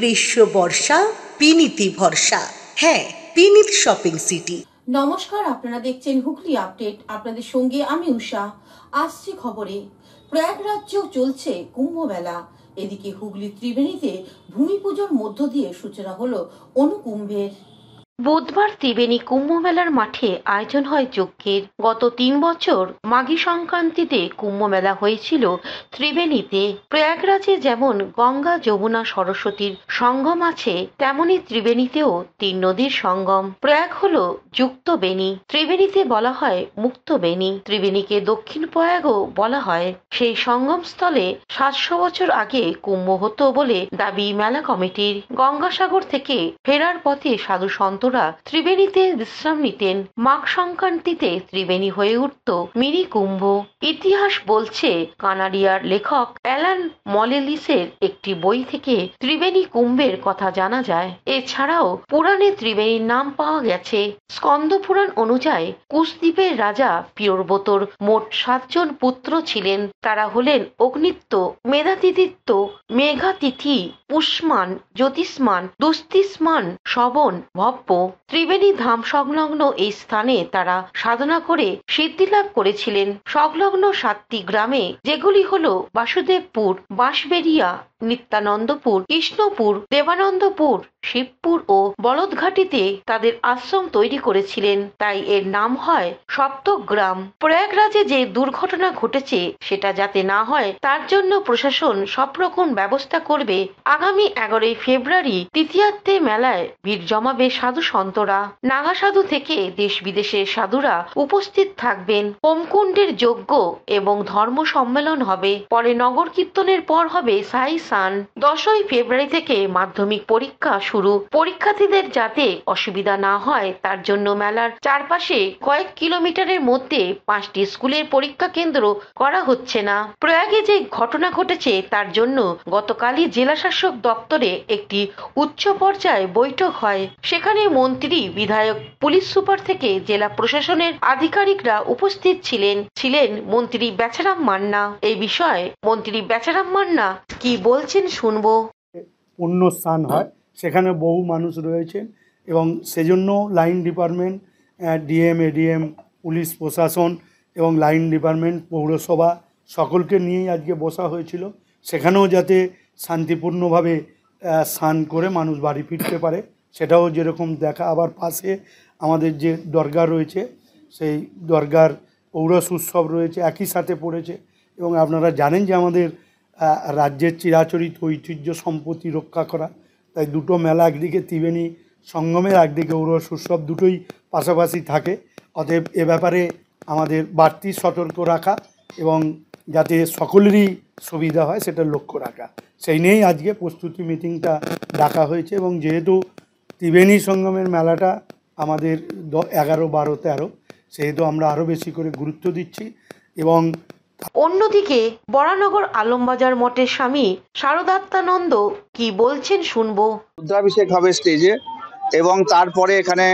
গ্রীষ্ম বর্ষা পিনিতি ভরসা। হ্যাঁ, পিনিত শপিং সিটি। নমস্কার, আপনারা দেখছেন হুগলি আপডেট। আপনাদের সঙ্গে আমি উষা। আসছি খবরে। প্রয়াগরাজ্যেও চলছে কুম্ভ মেলা। এদিকে হুগলি ত্রিবেণীতে ভূমি পুজোর মধ্য দিয়ে সূচনা হলো অনুকুম্ভের। বুধবার ত্রিবেণী কুম্ভ মেলার মাঠে আয়োজন হয় যজ্ঞের। গত ৩ বছর মাঘী সংক্রান্তিতে কুম্ভ মেলা হয়েছিল ত্রিবেণীতে। প্রয়াগরাজে যেমন গঙ্গা, যমুনা, সরস্বতীর সঙ্গম আছে, তেমনি ত্রিবেণীতেও ৩ নদীর সঙ্গম। প্রয়াগ হলো যুক্ত বেণী, ত্রিবেণীতে বলা হয় মুক্ত বেণী। ত্রিবেণীকে দক্ষিণ প্রয়াগও বলা হয়। সেই সঙ্গম স্থলে ৭০০ বছর আগে কুম্ভ হতো বলে দাবি মেলা কমিটির। গঙ্গাসাগর থেকে ফেরার পথে সাধু সন্ত ত্রিবেণীতে বিশ্রাম নিতেন। মাঘ সংক্রান্তিতে ত্রিবেণী হয়ে উঠত মিনি কুম্ভ। ইতিহাস বলছে, কানাডিয়ার লেখক অ্যালান মলেলিসের একটি বই থেকে ত্রিবেণী কুম্ভের কথা জানা যায়। এছাড়াও পুরাণে ত্রিবেণীর নাম পাওয়া গেছে। স্কন্দ পুরাণ অনুযায়ী কুশদ্বীপের রাজা পিয়রবতর মোট ৭ জন পুত্র ছিলেন। তারা হলেন অগ্নিত্য, মেধাতিথিত্য, মেঘাতিথি, পুষ্মান, জ্যোতিষ্মান, দুস্তিষ্মান, শবন, ভব্য। ত্রিবেণী ধাম সংলগ্ন এই স্থানে তারা সাধনা করে সিদ্ধি লাভ করেছিলেন। সংলগ্ন 7টি গ্রামে, যেগুলি হলো বাসুদেবপুর, বাঁশবেড়িয়া, নিত্যানন্দপুর, কৃষ্ণপুর, দেবানন্দপুর, শিবপুর ও বলদঘাটিতে তাদের আশ্রম তৈরি করেছিলেন। তাই এর নাম হয় সপ্তগ্রাম। প্রয়াগরাজে যে দুর্ঘটনা ঘটেছে সেটা যাতে না হয়, তার জন্য প্রশাসন সব রকম ব্যবস্থা করবে। আগামী 11 ফেব্রুয়ারি তৃতীয়ার্ধে মেলায় ভিড় জমাবে সাধু সন্তরা। নাগা সাধু থেকে দেশ বিদেশের সাধুরা উপস্থিত থাকবেন। হোমকুণ্ডের যজ্ঞ এবং ধর্ম সম্মেলন হবে। পরে নগর কীর্তনের পর হবে সাই সান। 10ই ফেব্রুয়ারি থেকে মাধ্যমিক পরীক্ষা শুরু। পরীক্ষার্থীদের যাতে অসুবিধা না হয় তার জন্য মেলার চারপাশে কয়েক কিলোমিটারের মধ্যে 5টি স্কুলের পরীক্ষা কেন্দ্র করা হচ্ছে না। প্রয়াগে যে ঘটনা ঘটেছে তার জন্য গতকালই জেলাশাসক দপ্তরে একটি উচ্চ পর্যায়ে বৈঠক হয়। সেখানে মন্ত্রী, বিধায়ক, পুলিশ সুপার থেকে জেলা প্রশাসনের আধিকারিকরা উপস্থিত ছিলেন মন্ত্রী বেচারাম মান্না। এই বিষয়ে মন্ত্রী বেচারাম মান্না কি বলছেন শুনবো। পুণ্য স্থান হয়, সেখানে বহু মানুষ রয়েছেন এবং সেজন্য line department, DM, ADM, police প্রশাসন এবং লাইন ডিপার্টমেন্ট, পৌরসভা সকলকে নিয়েই আজকে বসা হয়েছিল। সেখানেও যাতে শান্তিপূর্ণভাবে স্নান করে মানুষ বাড়ি ফিরতে পারে সেটাও যেরকম দেখা। আবার পাশে আমাদের যে দরগা রয়েছে, সেই দরগার পৌরস উৎসব রয়েছে, একই সাথে পড়েছে। এবং আপনারা জানেন যে আমাদের রাজ্যের চিরাচরিত ঐতিহ্য সম্পত্তি রক্ষা করা, তাই দুটো মেলা, একদিকে ত্রিবেণী সঙ্গমের, একদিকে ঔরস উৎসব, দুটোই পাশাপাশি থাকে। অতএব এ ব্যাপারে আমাদের বাড়তি সতর্ক রাখা এবং যাতে সকলেরই সুবিধা হয় সেটা লক্ষ্য রাখা, সেই নিয়েই আজকে প্রস্তুতি মিটিংটা ডাকা হয়েছে। এবং যেহেতু ত্রিবেণী সঙ্গমের মেলাটা আমাদের 11, 12, 13, সেহেতু আমরা আরও বেশি করে গুরুত্ব দিচ্ছি। এবং অন্যদিকে বরানগর আলমবাজার মঠের স্বামী শারদাত্মানন্দ কি বলছেন শুনবো। রুদ্রাভিষেক হবে স্টেজে এবং তারপরে এখানে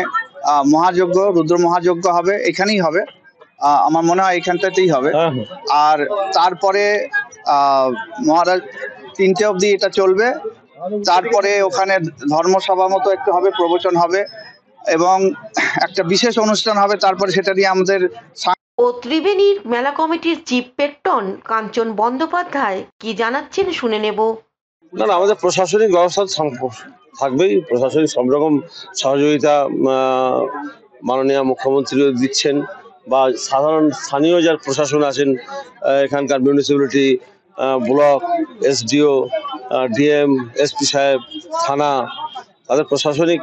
মহাযজ্ঞ, রুদ্র মহাযজ্ঞ হবে, এখানেই হবে। আমার মনে হয় এখানটাতেই হবে। আর তারপরে মহারাজ 3টে অবধি এটা চলবে। তারপরে ওখানে ধর্মসভা মতো একটু হবে, প্রবচন হবে এবং একটা বিশেষ অনুষ্ঠান হবে। তারপরে সেটা দিয়ে আমাদের ও ত্রিবেণীর মেলা কমিটির চিফ পেট্রন কাঞ্চন বন্দ্যোপাধ্যায় কি জানাচ্ছেন শুনে নেব। না, আমাদের প্রশাসনিক ব্যবস্থা থাকবেই। প্রশাসনিক সব রকম সহযোগিতা মাননীয় মুখ্যমন্ত্রীও দিচ্ছেন, বা সাধারণ স্থানীয় যার প্রশাসন আছেন, এখানকার municipality, block, SDO, DM, SP সাহেব, থানা, তাদের প্রশাসনিক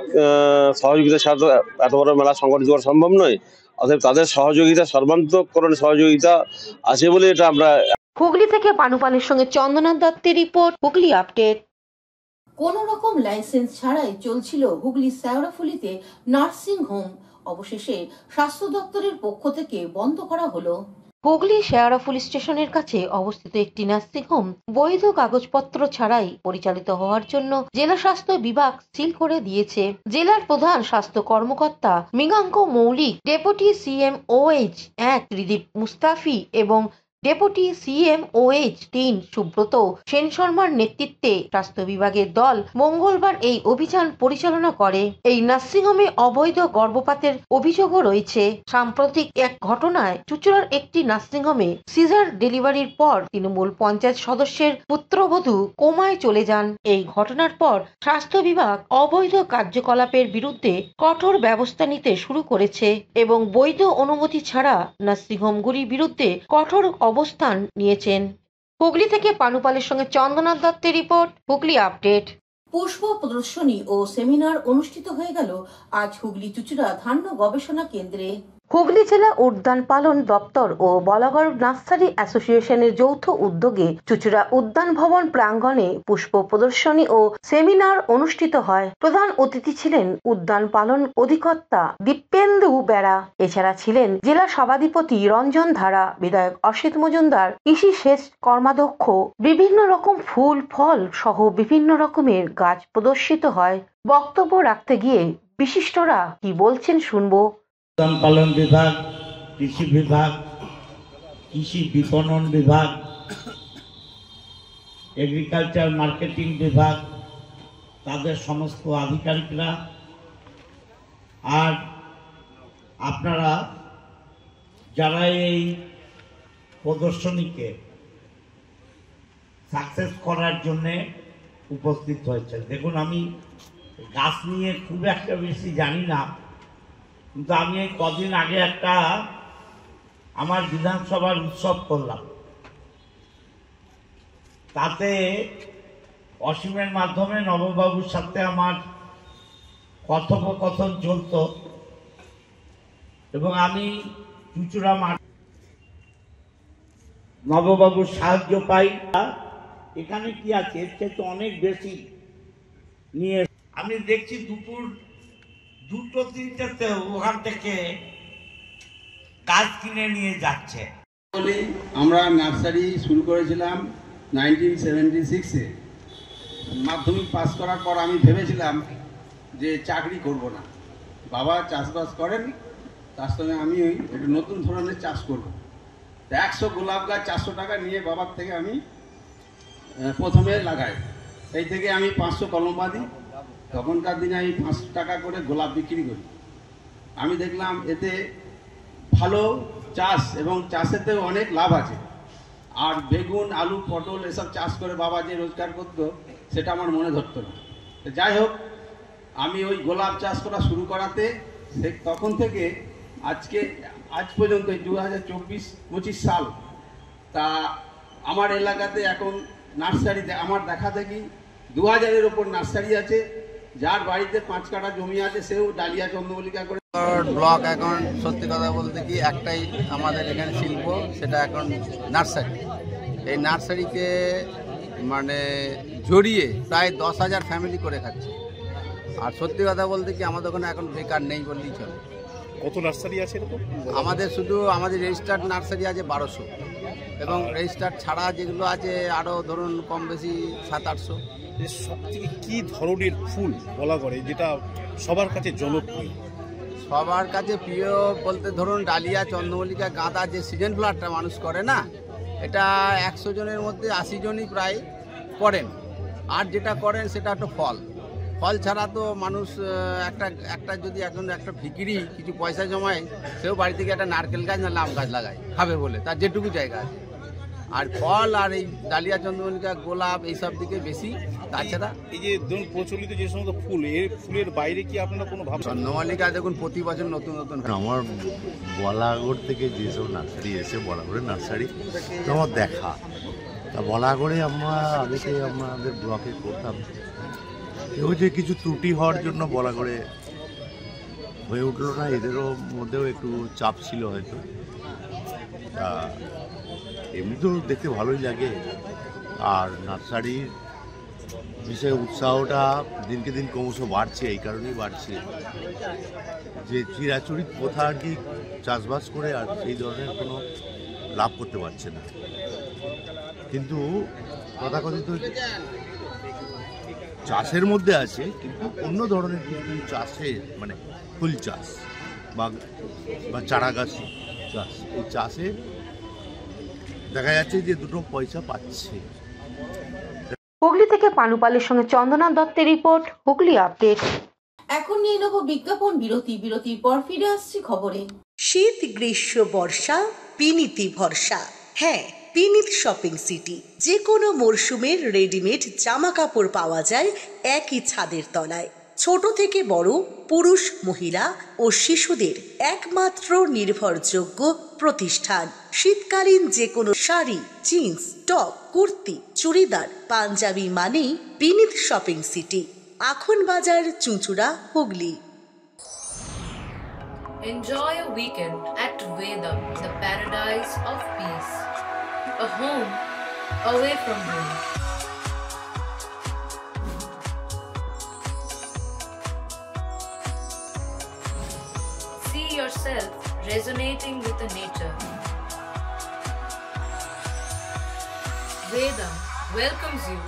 সহযোগিতা ছাড়া তো এত বড় মেলা সংগঠিত করা সম্ভব নয়। অতএব তাদের সহযোগিতা, সর্বান্তকরণ সহযোগিতা আছে বলে এটা আমরা। হুগলি থেকে পানুপালের সঙ্গে চন্দনা দত্তের রিপোর্ট, হুগলি আপডেট। কোন রকম লাইসেন্স ছাড়াই চলছিল হুগলি শেওড়াফুলিতে নার্সিং হোম। অবশেষে স্বাস্থ্য দপ্তরের পক্ষ থেকে বন্ধ করা হলো। হুগলি শেওড়াফুলি স্টেশনের কাছে অবস্থিত একটি নার্সিং হোম বৈধ কাগজপত্র ছাড়াই পরিচালিত হওয়ার জন্য জেলা স্বাস্থ্য বিভাগ সিল করে দিয়েছে। জেলার প্রধান স্বাস্থ্য কর্মকর্তা মৃগাঙ্ক মৌলিক, ডেপুটি CMOH 1 ত্রিদীপ মুস্তাফি এবং ডেপুটি CMOH-3 সুব্রত সেন শর্মার নেতৃত্বে স্বাস্থ্য বিভাগের দল মঙ্গলবার এই অভিযান পরিচালনা করে। এই নার্সিংহোমে অবৈধ গর্ভপাতের অভিযোগও রয়েছে। সাম্প্রতিক এক ঘটনায় চুঁচুড়ার একটি নার্সিংহোমে সিজার ডেলিভারির পর তৃণমূল পঞ্চায়েত সদস্যের পুত্রবধূ কোমায় চলে যান। এই ঘটনার পর স্বাস্থ্য বিভাগ অবৈধ কার্যকলাপের বিরুদ্ধে কঠোর ব্যবস্থা নিতে শুরু করেছে এবং বৈধ অনুমতি ছাড়া নার্সিংহোমগুলির বিরুদ্ধে কঠোর অবস্থান নিয়েছেন। হুগলি থেকে পানুপালের সঙ্গে চন্দ্রনাথ দত্তের রিপোর্ট, হুগলি আপডেট। পুষ্প প্রদর্শনী ও সেমিনার অনুষ্ঠিত হয়ে গেল আজ হুগলি চুঁচুড়া ধান্য গবেষণা কেন্দ্রে। হুগলি জেলা উদ্যান পালন দপ্তর ও বলাগড় নার্সারি অ্যাসোসিয়েশনের যৌথ উদ্যোগে চুঁচুড়া উদ্যান ভবন প্রাঙ্গণে পুষ্প প্রদর্শনী ও সেমিনার অনুষ্ঠিত হয়। প্রধান অতিথি ছিলেন উদ্যান পালন অধিকর্তা দীপেন্দু বেড়া। এছাড়া ছিলেন জেলা সভাধিপতি রঞ্জন ধারা, বিধায়ক অসিত মজুমদার, কৃষি সেচ কর্মাধ্যক্ষ। বিভিন্ন রকম ফুল ফল সহ বিভিন্ন রকমের গাছ প্রদর্শিত হয়। বক্তব্য রাখতে গিয়ে বিশিষ্টরা কি বলছেন শুনবো। উদ্যান পালন বিভাগ, কৃষি বিভাগ, কৃষি বিপণন বিভাগ, এগ্রিকালচার মার্কেটিং বিভাগ, তাদের সমস্ত আধিকারিকরা আর আপনারা যারা এই প্রদর্শনীকে সাকসেস করার জন্যে উপস্থিত হয়েছে। দেখুন, আমি গাছ নিয়ে খুব একটা বেশি জানি না, কিন্তু আমি এই কদিন আগে একটা আমার বিধানসভার উৎসব করলাম। তাতে অসীমের মাধ্যমে নববাবুর সাথে আমার কথোপকথন চলত এবং আমি চুঁচুড়া মাঠ নববাবুর সাহায্য পাই। এখানে কি আছে, এর চেয়ে তো অনেক বেশি নিয়ে আমি দেখছি দুপুর 2-3টাতে ওখান থেকে গাছ কিনে নিয়ে যাচ্ছে। আমরা নার্সারি শুরু করেছিলাম 1976-এ। মাধ্যমিক পাস করার পর আমি ভেবেছিলাম যে চাকরি করব না, বাবা চাষবাস করেন, তার সঙ্গে আমি একটু নতুন ধরনের চাষ করব। 100 গোলাপ গাছ 400 টাকা নিয়ে বাবার থেকে আমি প্রথমে লাগাই। সেই থেকে আমি 500 কলম বাঁধি। তখনকার দিনে আমি 5 টাকা করে গোলাপ বিক্রি করি। আমি দেখলাম এতে ভালো চাষ এবং চাষেতেও অনেক লাভ আছে। আর বেগুন, আলু, পটল এসব চাষ করে বাবা যে রোজগার করতো সেটা আমার মনে ধরতো না। যাই হোক, আমি ওই গোলাপ চাষ করা শুরু করাতে তখন থেকে আজ পর্যন্ত 2024-25 সাল তা আমার এলাকাতে এখন নার্সারিতে আমার দেখা দেখি 2000-এর ওপর নার্সারি আছে। যার বাড়িতে 5 কাঠা জমি আছে সেও ডালিয়া চন্দ্রমল্লিকা করে। ব্লক এখন সত্যি কথা বলতে কি একটাই আমাদের এখানে শিল্প, সেটা এখন নার্সারি। এই নার্সারিকে মানে জড়িয়ে প্রায় 10,000 ফ্যামিলি করে খাচ্ছে। আর সত্যি কথা বলতে কি আমাদের ওখানে এখন বেকার নেই বললেই চলে। কত নার্সারি আছে এরকম? আমাদের রেজিস্টার্ড নার্সারি আছে 1200 এবং রেজিস্টার্ড ছাড়া যেগুলো আছে আরও ধরুন কম বেশি 700-800। সব থেকে কী ধরনের ফুল বলা করে যেটা সবার কাছে জনপ্রিয়? সবার কাছে প্রিয় বলতে ধরুন ডালিয়া, চন্দ্রমল্লিকা, গাঁদা, যে সিজন ফ্লাওয়ারটা মানুষ করে না, এটা 100 জনের মধ্যে 80 জনই প্রায় করেন। আর যেটা করেন সেটা একটু ফল ছাড়া তো মানুষ একটা যদি এখন একটা ফিকিরি কিছু পয়সা জমায়, সেও বাড়ি থেকে একটা নারকেল গাছ না আম গাছ লাগায় খাবে বলে, তার যেটুকু জায়গা আছে। আর ফল আর এই ডালিয়া, চন্দ্রমল্লিকা, গোলাপ এইসব দিকে বেশি। তাছাড়া এই যে ধরুন প্রচলিত যে সমস্ত ফুল, এর ফুলের বাইরে কি আপনারা কোনো ভাবছেন? চন্দ্রমল্লিকা দেখুন প্রতি বছর নতুন নতুন। আমার বলাগড় থেকে যেসব নার্সারি এসে, বলাগড়ের নার্সারি তো আমার দেখা, তা বলাগড়ে আমাদের ব্লকে করতাম। কেউ যে কিছু ত্রুটি হওয়ার জন্য বলাগড়ে হয়ে উঠলো না, এদেরও মধ্যেও একটু চাপ ছিল হয়তো। তা এমনিতেও দেখতে ভালোই লাগে। আর নার্সারির বিষয়ে উৎসাহটা দিনকে দিন ক্রমশ বাড়ছে। এই কারণেই বাড়ছে যে চিরাচরিত প্রথা আর কি চাষবাস করে আর সেই ধরনের কোনো লাভ করতে পারছে না। কিন্তু তথাকথিত চাষের মধ্যে আছে, কিন্তু অন্য ধরনের কিছু চাষে, মানে ফুল চাষ বা চারা গাছ চাষ, এই চাষে দেখা যাচ্ছে যে দুটো পয়সা পাচ্ছে। হুগলি থেকে পানুপালের সঙ্গে চন্দনা দত্তের রিপোর্ট, হুগলি আপডেট। এখন নিয়ে নেব বিজ্ঞাপন বিরতি। বিরতির পর ফিরে আসছি খবরে। শীত, গ্রীষ্ম, বর্ষা, পিনিতি ভরসা। হ্যাঁ, পিনিত শপিং সিটি। যে কোনো মরশুমের রেডিমেড জামা কাপড় পাওয়া যায় একই ছাদের তলায়। ছোট থেকে বড়, পুরুষ, মহিলা ও শিশুদের একমাত্র নির্ভরযোগ্য প্রতিষ্ঠান। শীতকালীন যে কোনো শাড়ি, জিন্স, টপ, কুর্তি, চুড়িদার, পাঞ্জাবি মানেই পিনিত শপিং সিটি। আখন বাজার, চুঁচুড়া, Hooghly. Enjoy a weekend at Vedam, the paradise of peace. A home away from home. See yourself resonating with the nature. Vedam welcomes you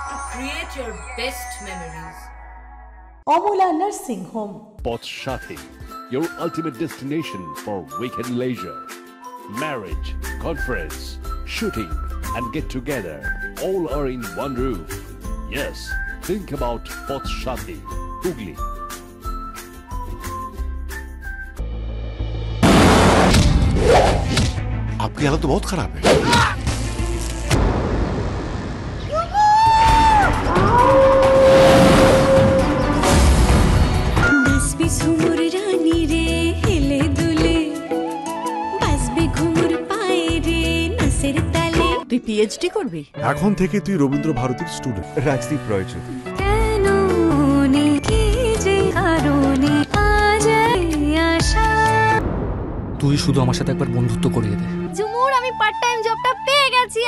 to create your best memories. Amala nursing home. Potshati, your ultimate destination for weekend leisure. Marriage, conference, shooting and get together all are in one roof. Yes, think about Potshati, Hugli. आपकी हालत तो बहुत खराब है। তুই PhD করবি? এখন থেকে তুই রবীন্দ্র ভারতীর স্টুডেন্ট। রাজদীপ রয় চৌধুরী। তুই শুধু আমার সাথে একবার বন্ধুত্ব করিয়ে দে। ঝুমুর, আমি পার্ট টাইম জবটা পেয়ে গেছি।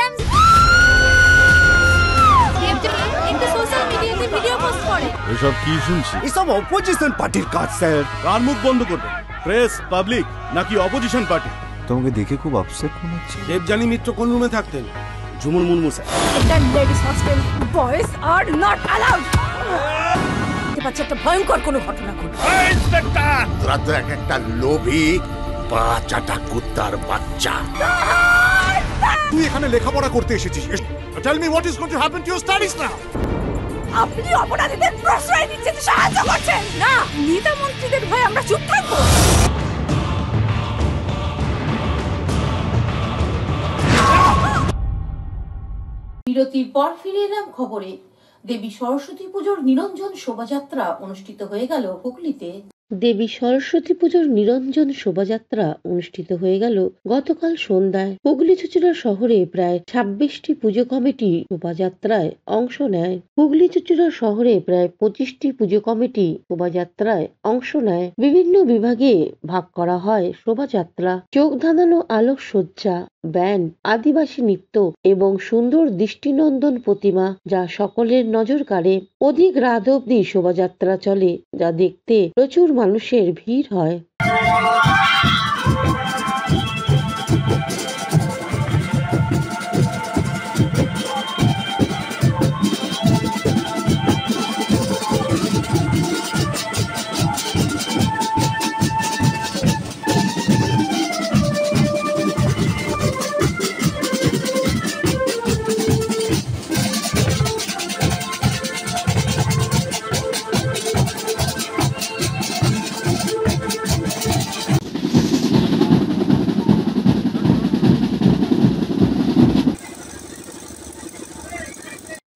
একটা সোশ্যাল মিডিয়াতে ভিডিও পোস্ট করে। এসব কি শুনছি? এসব অপোজিশন পার্টির কাজ স্যার। কার মুখ বন্ধ করবেন? প্রেস, পাবলিক নাকি অপোজিশন পার্টি? তোমাকে দেখে খুব আপসেট মনে হচ্ছে। দেবজানী মিত্র কোন রুমে থাকতেন? ঝুমুর মুর্মু স্যার। এটা ladies hostel, boys are not allowed. একটা ভয়ঙ্কর কোনো ঘটনা ঘটবে। ইন্সপেক্টর, তোরা তো একটা লোভী বাচ্চাটা কুত্তার বাচ্চা। তুই এখানে লেখাপড়া করতে এসেছিস। Tell me what is going to happen to your studies now. আপনি অপরাধীদের প্রশ্রয় দিতে সাহায্য করছেন না। নেতা মন্ত্রীদের ভয়ে আমরা চুপ থাকবো? বিরতির পর ফিরে এলাম খবরে। দেবী সরস্বতী পুজোর নিরঞ্জন শোভাযাত্রা অনুষ্ঠিত হয়ে গেল হুগলিতে। দেবী সরস্বতী পুজোর নিরঞ্জন শোভাযাত্রা অনুষ্ঠিত হয়ে গেল গতকাল সন্ধ্যায়। হুগলি চুঁচুড়া শহরে প্রায় 26টি পুজো কমিটি শোভাযাত্রায় অংশ নেয়। হুগলি চুঁচুড়া শহরে প্রায় 25টি পুজো কমিটি শোভাযাত্রায় অংশ নেয়। বিভিন্ন বিভাগে ভাগ করা হয় শোভাযাত্রা। চোখ ধাঁধানো আলোকসজ্জা, ব্যান্ড, আদিবাসী নৃত্য এবং সুন্দর দৃষ্টিনন্দন প্রতিমা যা সকলের নজর কাড়ে। অধিক রাত অবধি শোভাযাত্রা চলে, যা দেখতে প্রচুর মানুষের ভিড় হয়।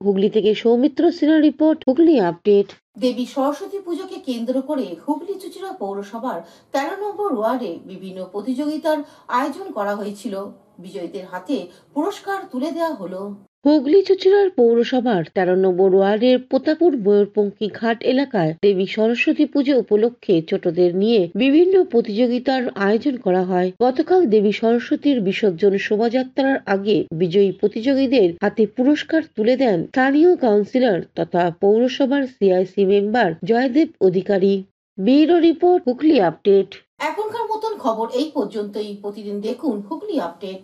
হুগলি থেকে সৌমিত্র সিনহার রিপোর্ট, হুগলি আপডেট। দেবী সরস্বতী পুজোকে কেন্দ্র করে হুগলি চুঁচুড়া পৌরসভার 13 নম্বর ওয়ার্ডে বিভিন্ন প্রতিযোগিতার আয়োজন করা হয়েছিল। বিজয়ীদের হাতে পুরস্কার তুলে দেওয়া হলো। হুগলি চুঁচুড়ার পৌরসভার 13 নম্বর ওয়ার্ডের পোতাপুর ময়ূরপঙ্খী ঘাট এলাকায় দেবী সরস্বতী পুজো উপলক্ষে ছোটদের নিয়ে বিভিন্ন প্রতিযোগিতার আয়োজন করা হয়। গতকাল দেবী সরস্বতীর বিসর্জন শোভাযাত্রার আগে বিজয়ী প্রতিযোগীদের হাতে পুরস্কার তুলে দেন স্থানীয় কাউন্সিলর তথা পৌরসভার CIC member Joydev Adhikari. Bureau report, Hooghly update. এখনকার মতন খবর এই পর্যন্তই। প্রতিদিন দেখুন হুগলি আপডেট।